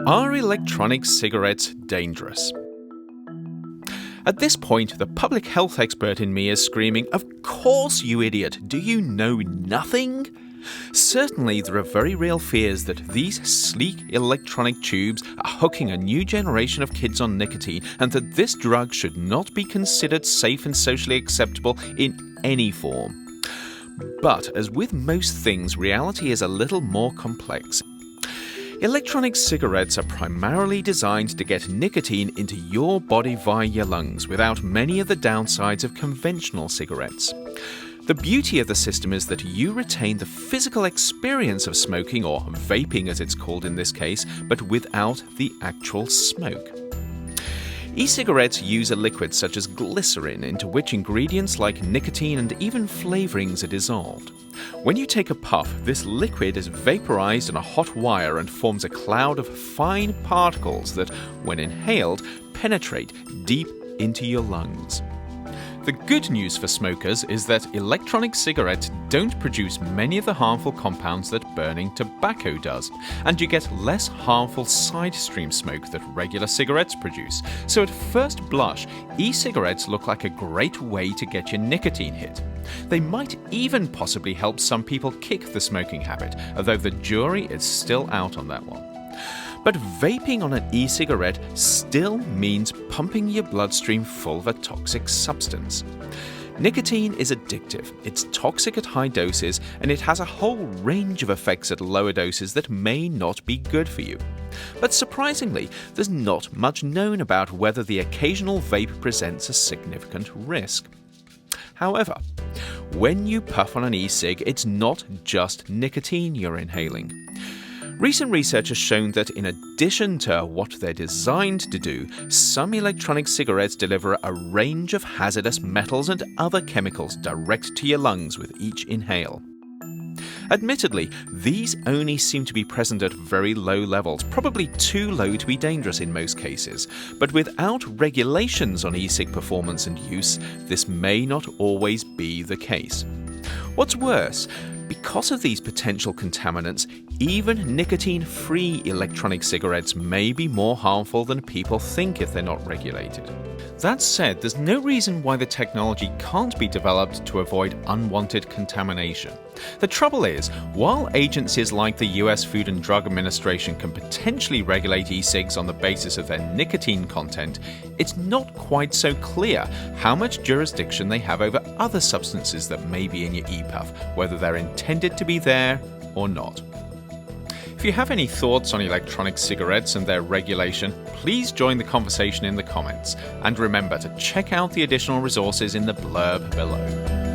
Are electronic cigarettes dangerous? At this point, the public health expert in me is screaming, "Of course, you idiot! Do you know nothing?" Certainly, there are very real fears that these sleek electronic tubes are hooking a new generation of kids on nicotine, and that this drug should not be considered safe and socially acceptable in any form. But, as with most things, reality is a little more complex. Electronic cigarettes are primarily designed to get nicotine into your body via your lungs without many of the downsides of conventional cigarettes. The beauty of the system is that you retain the physical experience of smoking, or vaping as it's called in this case, but without the actual smoke. E-cigarettes use a liquid such as glycerin into which ingredients like nicotine and even flavorings are dissolved. When you take a puff, this liquid is vaporized on a hot wire and forms a cloud of fine particles that, when inhaled, penetrate deep into your lungs. The good news for smokers is that electronic cigarettes don't produce many of the harmful compounds that burning tobacco does, and you get less harmful side stream smoke that regular cigarettes produce. So at first blush, e-cigarettes look like a great way to get your nicotine hit. They might even possibly help some people kick the smoking habit, although the jury is still out on that one. But vaping on an e-cigarette still means pumping your bloodstream full of a toxic substance. Nicotine is addictive, it's toxic at high doses, and it has a whole range of effects at lower doses that may not be good for you. But surprisingly, there's not much known about whether the occasional vape presents a significant risk. However, when you puff on an e-cig, it's not just nicotine you're inhaling. Recent research has shown that in addition to what they're designed to do, some electronic cigarettes deliver a range of hazardous metals and other chemicals direct to your lungs with each inhale. Admittedly, these only seem to be present at very low levels, probably too low to be dangerous in most cases. But without regulations on e-cig performance and use, this may not always be the case. What's worse, because of these potential contaminants, even nicotine-free electronic cigarettes may be more harmful than people think if they're not regulated. That said, there's no reason why the technology can't be developed to avoid unwanted contamination. The trouble is, while agencies like the US Food and Drug Administration can potentially regulate e-cigs on the basis of their nicotine content, it's not quite so clear how much jurisdiction they have over other substances that may be in your e-puff, whether they're intended to be there or not. If you have any thoughts on electronic cigarettes and their regulation, please join the conversation in the comments. And remember to check out the additional resources in the blurb below.